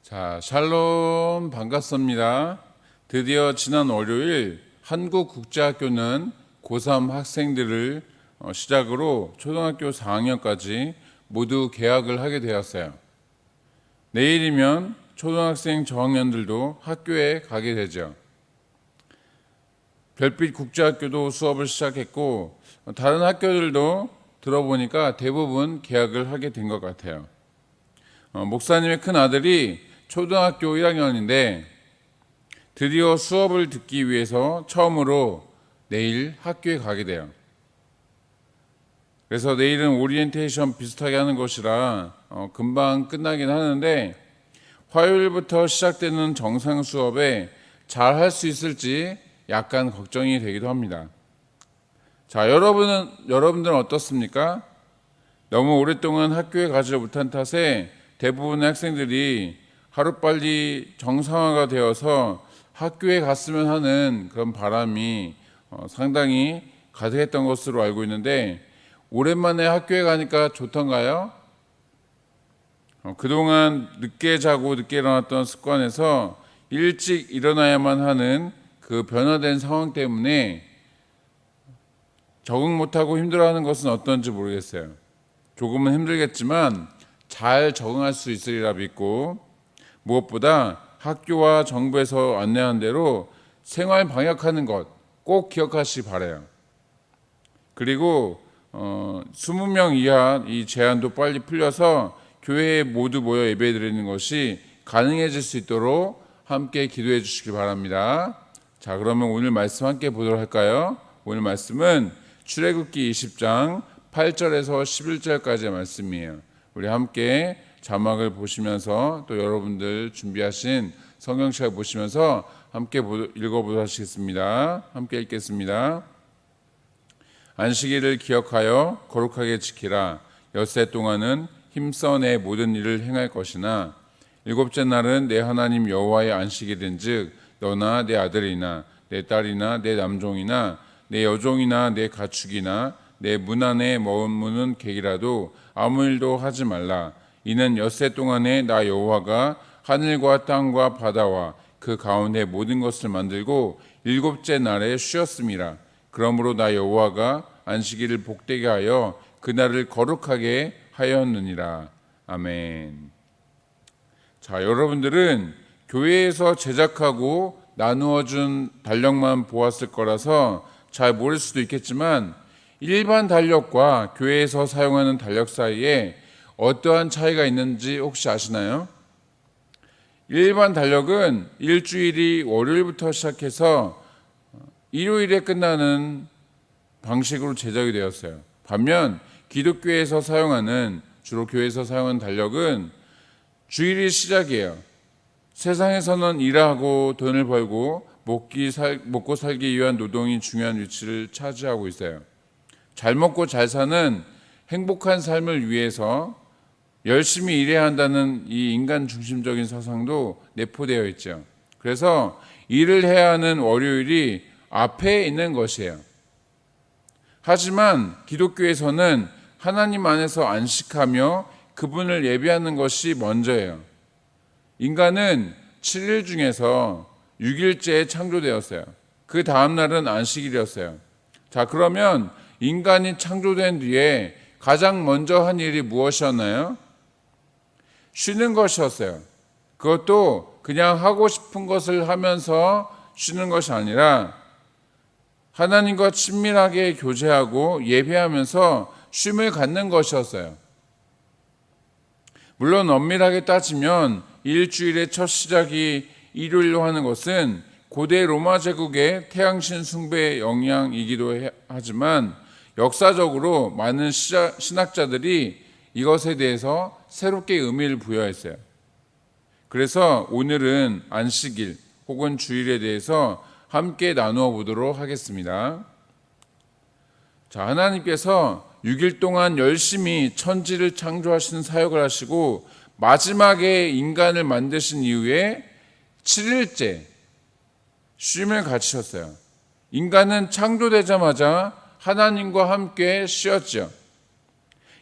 자, 샬롬 반갑습니다. 드디어 지난 월요일 한국국제학교는 고3 학생들을 시작으로 초등학교 4학년까지 모두 개학을 하게 되었어요. 내일이면 초등학생 저학년들도 학교에 가게 되죠. 별빛 국제학교도 수업을 시작했고 다른 학교들도 들어보니까 대부분 개학을 하게 된 것 같아요. 목사님의 큰 아들이 초등학교 1학년인데 드디어 수업을 듣기 위해서 처음으로 내일 학교에 가게 돼요. 그래서 내일은 오리엔테이션 비슷하게 하는 것이라 금방 끝나긴 하는데 화요일부터 시작되는 정상 수업에 잘 할 수 있을지 약간 걱정이 되기도 합니다. 자, 여러분들은 어떻습니까? 너무 오랫동안 학교에 가지 못한 탓에 대부분의 학생들이 하루빨리 정상화가 되어서 학교에 갔으면 하는 그런 바람이 상당히 가득했던 것으로 알고 있는데 오랜만에 학교에 가니까 좋던가요? 그동안 늦게 자고 늦게 일어났던 습관에서 일찍 일어나야만 하는 그 변화된 상황 때문에 적응 못하고 힘들어하는 것은 어떤지 모르겠어요. 조금은 힘들겠지만 잘 적응할 수 있으리라 믿고 무엇보다 학교와 정부에서 안내한 대로 생활 방역하는 것 꼭 기억하시기 바라요. 그리고 20명 이하 이 제한도 빨리 풀려서 교회에 모두 모여 예배드리는 것이 가능해질 수 있도록 함께 기도해 주시기 바랍니다. 자, 그러면 오늘 말씀 함께 보도록 할까요? 오늘 말씀은 출애굽기 20장 8절에서 11절까지의 말씀이에요. 우리 함께 자막을 보시면서 또 여러분들 준비하신 성경책을 보시면서 함께 읽어보도록 하시겠습니다. 함께 읽겠습니다. 안식일을 기억하여 거룩하게 지키라. 엿새 동안은 힘써 내 모든 일을 행할 것이나 일곱째 날은 내 하나님 여호와의 안식일인즉 너나 내 아들이나 내 딸이나 내 남종이나 내 여종이나 내 가축이나 내 문 안에 머무는 객이라도 아무 일도 하지 말라. 이는 엿새 동안에 나 여호와가 하늘과 땅과 바다와 그 가운데 모든 것을 만들고 일곱째 날에 쉬었음이라. 그러므로 나 여호와가 안식일을 복되게 하여 그날을 거룩하게 하였느니라. 아멘. 자, 여러분들은 교회에서 제작하고 나누어준 달력만 보았을 거라서 잘 모를 수도 있겠지만 일반 달력과 교회에서 사용하는 달력 사이에 어떠한 차이가 있는지 혹시 아시나요? 일반 달력은 일주일이 월요일부터 시작해서 일요일에 끝나는 방식으로 제작이 되었어요. 반면 기독교에서 주로 교회에서 사용하는 달력은 주일이 시작이에요. 세상에서는 일하고 돈을 벌고 먹고 살기 위한 노동이 중요한 위치를 차지하고 있어요. 잘 먹고 잘 사는 행복한 삶을 위해서 열심히 일해야 한다는 이 인간 중심적인 사상도 내포되어 있죠. 그래서 일을 해야 하는 월요일이 앞에 있는 것이에요. 하지만 기독교에서는 하나님 안에서 안식하며 그분을 예배하는 것이 먼저예요. 인간은 7일 중에서 6일째에 창조되었어요. 그 다음 날은 안식일이었어요. 자, 그러면 인간이 창조된 뒤에 가장 먼저 한 일이 무엇이었나요? 쉬는 것이었어요. 그것도 그냥 하고 싶은 것을 하면서 쉬는 것이 아니라 하나님과 친밀하게 교제하고 예배하면서 쉼을 갖는 것이었어요. 물론 엄밀하게 따지면 일주일의 첫 시작이 일요일로 하는 것은 고대 로마 제국의 태양신 숭배의 영향이기도 하지만 역사적으로 많은 신학자들이 이것에 대해서 새롭게 의미를 부여했어요. 그래서 오늘은 안식일 혹은 주일에 대해서 함께 나누어 보도록 하겠습니다. 자, 하나님께서 6일 동안 열심히 천지를 창조하시는 사역을 하시고 마지막에 인간을 만드신 이후에 7일째 쉼을 가지셨어요. 인간은 창조되자마자 하나님과 함께 쉬었죠.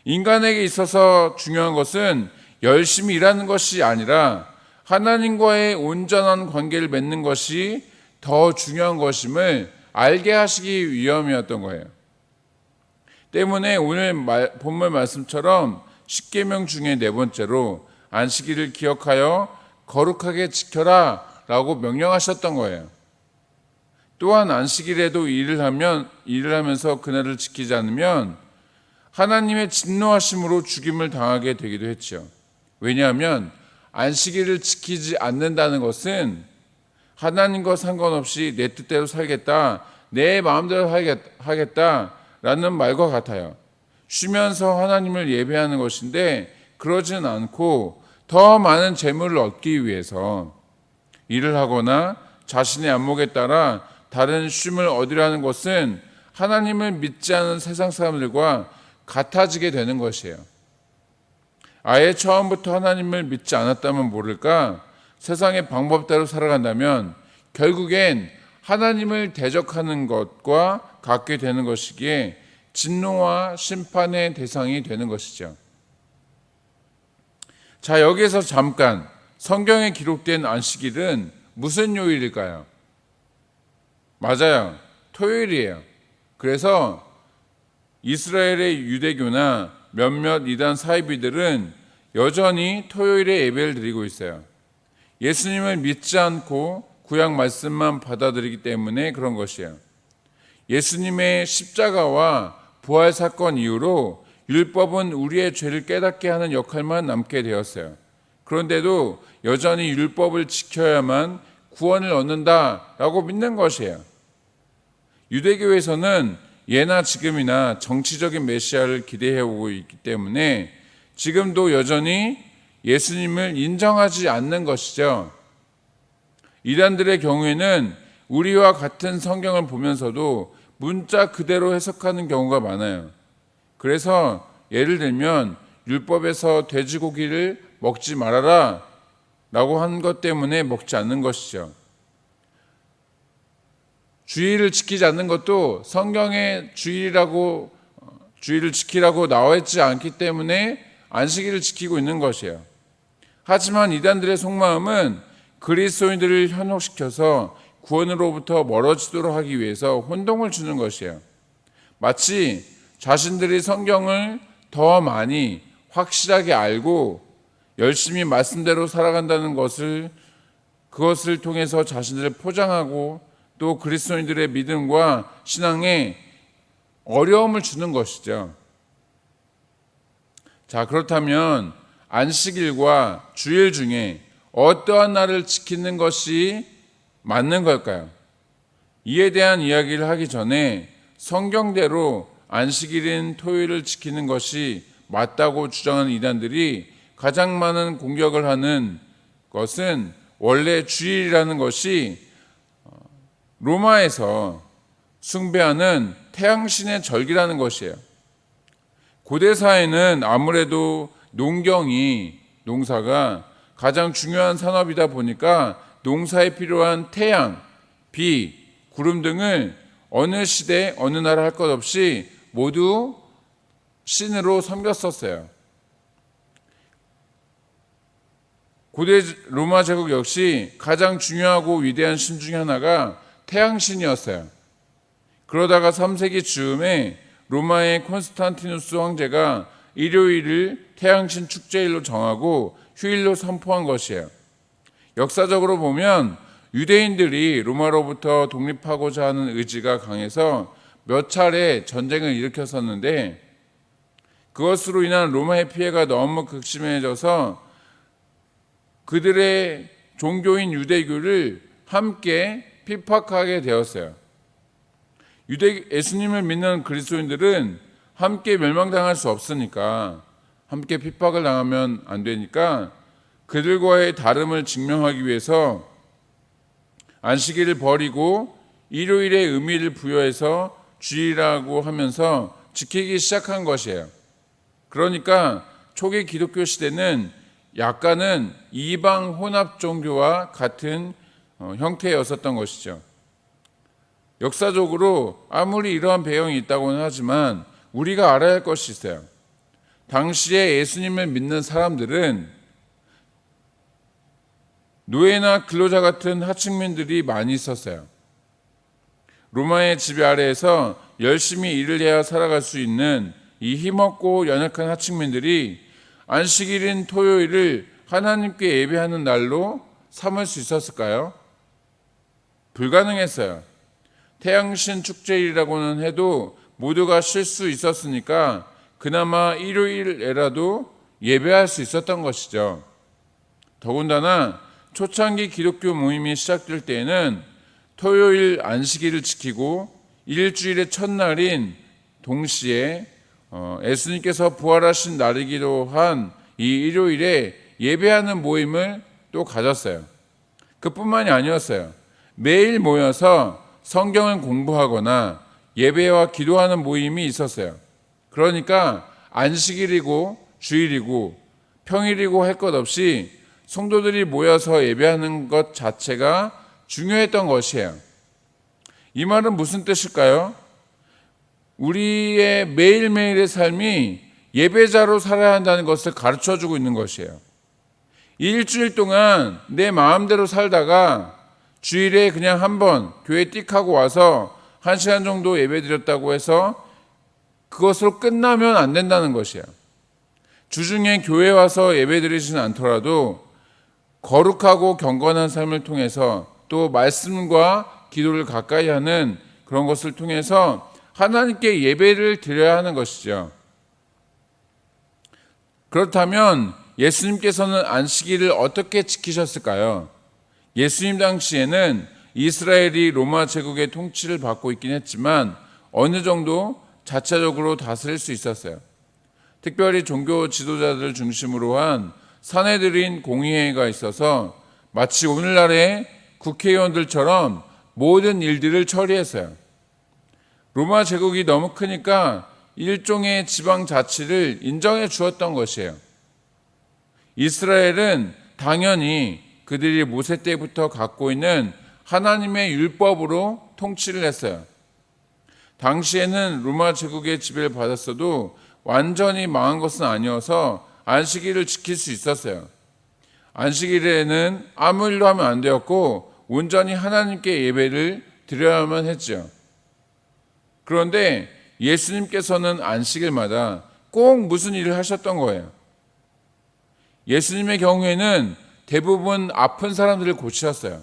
인간에게 있어서 중요한 것은 열심히 일하는 것이 아니라 하나님과의 온전한 관계를 맺는 것이 더 중요한 것임을 알게 하시기 위함이었던 거예요. 때문에 오늘 본문 말씀처럼 십계명 중에 네 번째로 안식일을 기억하여 거룩하게 지켜라 라고 명령하셨던 거예요. 또한 안식일에도 일을 하면서 그날을 지키지 않으면 하나님의 진노하심으로 죽임을 당하게 되기도 했죠. 왜냐하면 안식일을 지키지 않는다는 것은 하나님과 상관없이 내 뜻대로 살겠다, 내 마음대로 하겠다라는 말과 같아요. 쉬면서 하나님을 예배하는 것인데 그러지는 않고 더 많은 재물을 얻기 위해서 일을 하거나 자신의 안목에 따라 다른 쉼을 얻으려는 것은 하나님을 믿지 않은 세상 사람들과 같아지게 되는 것이에요. 아예 처음부터 하나님을 믿지 않았다면 모를까 세상의 방법대로 살아간다면 결국엔 하나님을 대적하는 것과 같게 되는 것이기에 진노와 심판의 대상이 되는 것이죠. 자, 여기에서 잠깐 성경에 기록된 안식일은 무슨 요일일까요? 맞아요. 토요일이에요. 그래서 이스라엘의 유대교나 몇몇 이단 사이비들은 여전히 토요일에 예배를 드리고 있어요. 예수님을 믿지 않고 구약 말씀만 받아들이기 때문에 그런 것이에요. 예수님의 십자가와 부활 사건 이후로 율법은 우리의 죄를 깨닫게 하는 역할만 남게 되었어요. 그런데도 여전히 율법을 지켜야만 구원을 얻는다라고 믿는 것이에요. 유대교에서는 예나 지금이나 정치적인 메시아를 기대해오고 있기 때문에 지금도 여전히 예수님을 인정하지 않는 것이죠. 이단들의 경우에는 우리와 같은 성경을 보면서도 문자 그대로 해석하는 경우가 많아요. 그래서 예를 들면 율법에서 돼지고기를 먹지 말아라 라고 한 것 때문에 먹지 않는 것이죠. 주일을 지키지 않는 것도 성경에 주일을 지키라고 나와 있지 않기 때문에 안식일을 지키고 있는 것이에요. 하지만 이단들의 속마음은 그리스도인들을 현혹시켜서 구원으로부터 멀어지도록 하기 위해서 혼동을 주는 것이에요. 마치 자신들이 성경을 더 많이 확실하게 알고 열심히 말씀대로 살아간다는 그것을 통해서 자신들을 포장하고 또 그리스도인들의 믿음과 신앙에 어려움을 주는 것이죠. 자, 그렇다면 안식일과 주일 중에 어떠한 날을 지키는 것이 맞는 걸까요? 이에 대한 이야기를 하기 전에 성경대로 안식일인 토요일을 지키는 것이 맞다고 주장하는 이단들이 가장 많은 공격을 하는 것은 원래 주일이라는 것이 로마에서 숭배하는 태양신의 절기라는 것이에요. 고대 사회는 아무래도 농사가 가장 중요한 산업이다 보니까 농사에 필요한 태양, 비, 구름 등을 어느 시대, 어느 나라 할 것 없이 모두 신으로 섬겼었어요. 고대 로마 제국 역시 가장 중요하고 위대한 신 중에 하나가 태양신이었어요. 그러다가 3세기 즈음에 로마의 콘스탄티누스 황제가 일요일을 태양신 축제일로 정하고 휴일로 선포한 것이에요. 역사적으로 보면 유대인들이 로마로부터 독립하고자 하는 의지가 강해서 몇 차례 전쟁을 일으켰었는데 그것으로 인한 로마의 피해가 너무 극심해져서 그들의 종교인 유대교를 함께 핍박하게 되었어요. 예수님을 믿는 그리스도인들은 함께 멸망당할 수 없으니까, 함께 핍박을 당하면 안 되니까 그들과의 다름을 증명하기 위해서 안식일을 버리고 일요일의 의미를 부여해서 주일이라고 하면서 지키기 시작한 것이에요. 그러니까 초기 기독교 시대는 약간은 이방 혼합 종교와 같은 형태였었던 것이죠. 역사적으로 아무리 이러한 배경이 있다고는 하지만 우리가 알아야 할 것이 있어요. 당시에 예수님을 믿는 사람들은 노예나 근로자 같은 하층민들이 많이 있었어요. 로마의 지배 아래에서 열심히 일을 해야 살아갈 수 있는 이 힘없고 연약한 하층민들이 안식일인 토요일을 하나님께 예배하는 날로 삼을 수 있었을까요? 불가능했어요. 태양신 축제일이라고는 해도 모두가 쉴 수 있었으니까 그나마 일요일에라도 예배할 수 있었던 것이죠. 더군다나 초창기 기독교 모임이 시작될 때에는 토요일 안식일을 지키고 일주일의 첫날인 동시에 예수님께서 부활하신 날이기도 한 이 일요일에 예배하는 모임을 또 가졌어요. 그뿐만이 아니었어요. 매일 모여서 성경을 공부하거나 예배와 기도하는 모임이 있었어요. 그러니까 안식일이고 주일이고 평일이고 할 것 없이 성도들이 모여서 예배하는 것 자체가 중요했던 것이에요. 이 말은 무슨 뜻일까요? 우리의 매일매일의 삶이 예배자로 살아야 한다는 것을 가르쳐주고 있는 것이에요. 일주일 동안 내 마음대로 살다가 주일에 그냥 한번 교회 띡 하고 와서 1시간 정도 예배 드렸다고 해서 그것으로 끝나면 안 된다는 것이에요. 주중에 교회 와서 예배 드리지는 않더라도 거룩하고 경건한 삶을 통해서 또 말씀과 기도를 가까이 하는 그런 것을 통해서 하나님께 예배를 드려야 하는 것이죠. 그렇다면 예수님께서는 안식일을 어떻게 지키셨을까요? 예수님 당시에는 이스라엘이 로마 제국의 통치를 받고 있긴 했지만 어느 정도 자체적으로 다스릴 수 있었어요. 특별히 종교 지도자들 중심으로 한 산헤드린 공의회가 있어서 마치 오늘날의 국회의원들처럼 모든 일들을 처리했어요. 로마 제국이 너무 크니까 일종의 지방자치를 인정해 주었던 것이에요. 이스라엘은 당연히 그들이 모세 때부터 갖고 있는 하나님의 율법으로 통치를 했어요. 당시에는 로마 제국의 지배를 받았어도 완전히 망한 것은 아니어서 안식일을 지킬 수 있었어요. 안식일에는 아무 일도 하면 안 되었고 온전히 하나님께 예배를 드려야만 했죠. 그런데 예수님께서는 안식일마다 꼭 무슨 일을 하셨던 거예요. 예수님의 경우에는 대부분 아픈 사람들을 고치셨어요.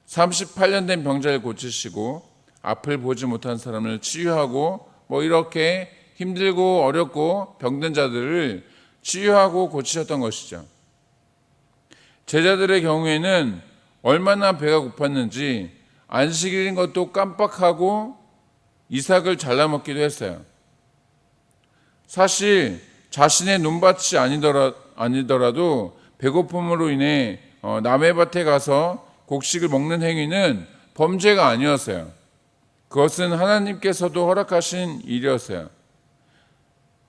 38년 된 병자를 고치시고 앞을 보지 못한 사람을 치유하고 이렇게 힘들고 어렵고 병든 자들을 치유하고 고치셨던 것이죠. 제자들의 경우에는 얼마나 배가 고팠는지 안식일인 것도 깜빡하고 이삭을 잘라 먹기도 했어요. 사실 자신의 논밭이 아니더라도 배고픔으로 인해 남의 밭에 가서 곡식을 먹는 행위는 범죄가 아니었어요. 그것은 하나님께서도 허락하신 일이었어요.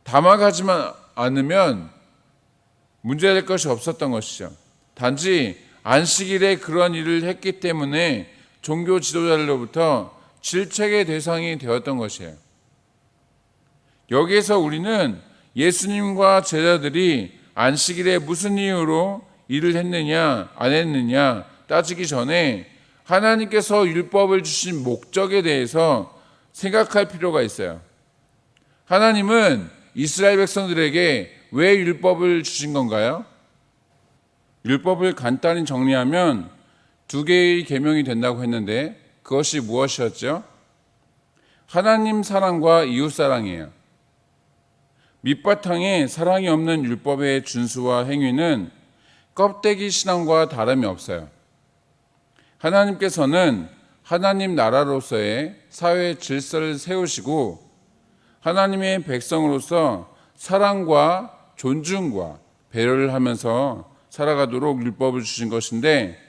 담아가지만 않으면 문제될 것이 없었던 것이죠. 단지 안식일에 그런 일을 했기 때문에 종교 지도자들로부터 질책의 대상이 되었던 것이에요. 여기에서 우리는 예수님과 제자들이 안식일에 무슨 이유로 일을 했느냐 안 했느냐 따지기 전에 하나님께서 율법을 주신 목적에 대해서 생각할 필요가 있어요. 하나님은 이스라엘 백성들에게 왜 율법을 주신 건가요? 율법을 간단히 정리하면 2개의 계명이 된다고 했는데 그것이 무엇이었죠? 하나님 사랑과 이웃 사랑이에요. 밑바탕에 사랑이 없는 율법의 준수와 행위는 껍데기 신앙과 다름이 없어요. 하나님께서는 하나님 나라로서의 사회 질서를 세우시고 하나님의 백성으로서 사랑과 존중과 배려를 하면서 살아가도록 율법을 주신 것인데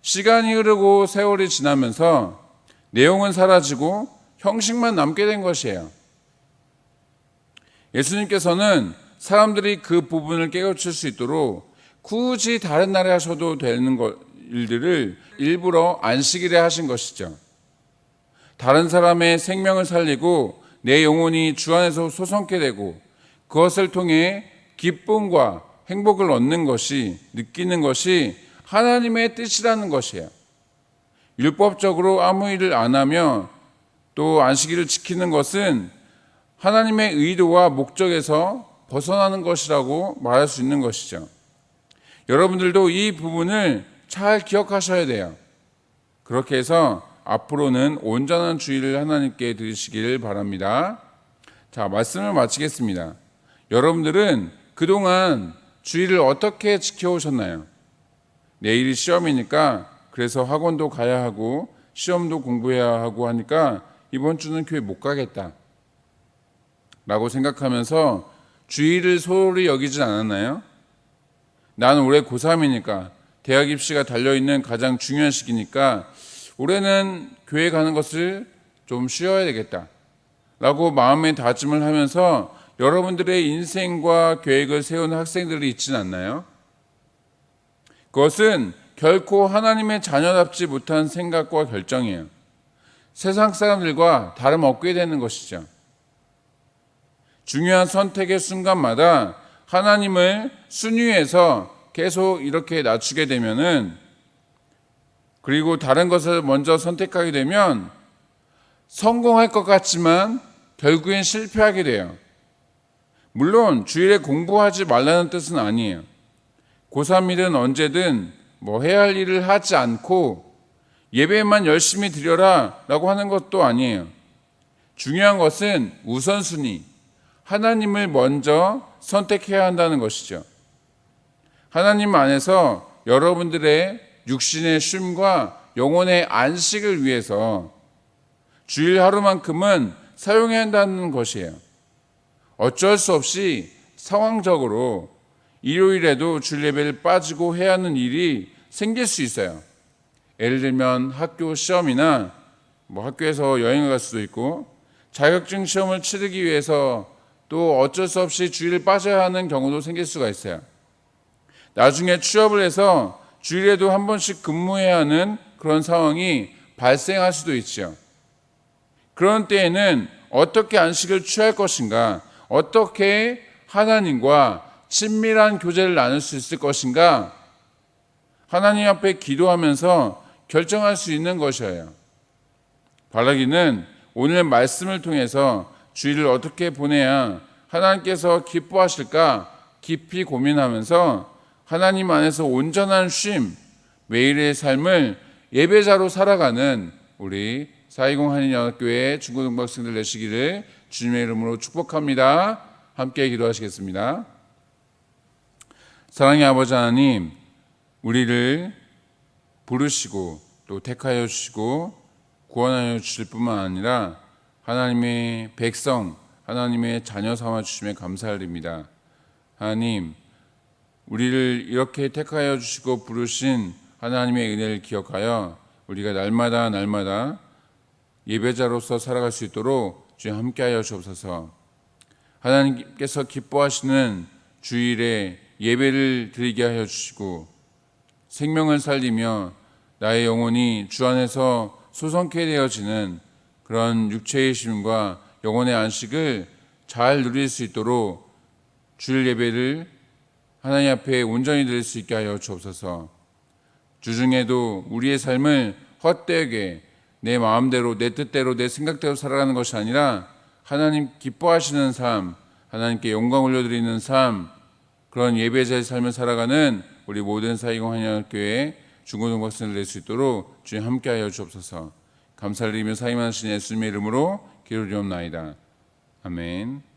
시간이 흐르고 세월이 지나면서 내용은 사라지고 형식만 남게 된 것이에요. 예수님께서는 사람들이 그 부분을 깨우칠 수 있도록 굳이 다른 날에 하셔도 되는 일들을 일부러 안식일에 하신 것이죠. 다른 사람의 생명을 살리고 내 영혼이 주 안에서 소성케 되고 그것을 통해 기쁨과 행복을 얻는 것이 느끼는 것이 하나님의 뜻이라는 것이에요. 율법적으로 아무 일을 안 하며 또 안식일을 지키는 것은 하나님의 의도와 목적에서 벗어나는 것이라고 말할 수 있는 것이죠. 여러분들도 이 부분을 잘 기억하셔야 돼요. 그렇게 해서 앞으로는 온전한 주의를 하나님께 드리시기를 바랍니다. 자, 말씀을 마치겠습니다. 여러분들은 그동안 주의를 어떻게 지켜오셨나요? 내일이 시험이니까 그래서 학원도 가야 하고 시험도 공부해야 하고 하니까 이번 주는 교회 못 가겠다 라고 생각하면서 주의를 소홀히 여기진 않았나요? 나는 올해 고3이니까 대학 입시가 달려있는 가장 중요한 시기니까 올해는 교회 가는 것을 좀 쉬어야 되겠다 라고 마음의 다짐을 하면서 여러분들의 인생과 계획을 세우는 학생들이 있지는 않나요? 그것은 결코 하나님의 자녀답지 못한 생각과 결정이에요. 세상 사람들과 다름없게 되는 것이죠. 중요한 선택의 순간마다 하나님을 순위에서 계속 이렇게 낮추게 되면은, 그리고 다른 것을 먼저 선택하게 되면 성공할 것 같지만 결국엔 실패하게 돼요. 물론 주일에 공부하지 말라는 뜻은 아니에요. 고3이든 언제든 해야 할 일을 하지 않고 예배만 열심히 드려라 라고 하는 것도 아니에요. 중요한 것은 우선순위, 하나님을 먼저 선택해야 한다는 것이죠. 하나님 안에서 여러분들의 육신의 쉼과 영혼의 안식을 위해서 주일 하루만큼은 사용해야 한다는 것이에요. 어쩔 수 없이 상황적으로 일요일에도 주일 예배를 빠지고 해야 하는 일이 생길 수 있어요. 예를 들면 학교 시험이나 학교에서 여행을 갈 수도 있고, 자격증 시험을 치르기 위해서 또 어쩔 수 없이 주일을 빠져야 하는 경우도 생길 수가 있어요. 나중에 취업을 해서 주일에도 한 번씩 근무해야 하는 그런 상황이 발생할 수도 있죠. 그런 때에는 어떻게 안식을 취할 것인가, 어떻게 하나님과 친밀한 교제를 나눌 수 있을 것인가, 하나님 앞에 기도하면서 결정할 수 있는 것이에요. 바라기는 오늘 말씀을 통해서 주일을 어떻게 보내야 하나님께서 기뻐하실까 깊이 고민하면서 하나님 안에서 온전한 쉼, 매일의 삶을 예배자로 살아가는 우리 420 한인연합교회 중고등부학생들 되시기를 주님의 이름으로 축복합니다. 함께 기도하시겠습니다. 사랑의 아버지 하나님, 우리를 부르시고 또 택하여 주시고 구원하여 주실 뿐만 아니라 하나님의 백성, 하나님의 자녀 삼아 주심에 감사드립니다. 하나님, 우리를 이렇게 택하여 주시고 부르신 하나님의 은혜를 기억하여 우리가 날마다 예배자로서 살아갈 수 있도록 주님 함께하여 주옵소서. 하나님께서 기뻐하시는 주일에 예배를 드리게 하여 주시고 생명을 살리며 나의 영혼이 주 안에서 소성케 되어지는 그런 육체의 쉼과 영혼의 안식을 잘 누릴 수 있도록 주일 예배를 하나님 앞에 온전히 드릴 수 있게 하여 주옵소서. 주중에도 우리의 삶을 헛되게 내 마음대로, 내 뜻대로, 내 생각대로 살아가는 것이 아니라 하나님 기뻐하시는 삶, 하나님께 영광 올려드리는 삶, 그런 예배자의 삶을 살아가는 우리 모든 420 한인연합교회 중고등부학생들 될 수 있도록 주님 함께하여 주옵소서. 감사를 드리며 사임하신 예수님의 이름으로 기도드리옵나이다. 아멘.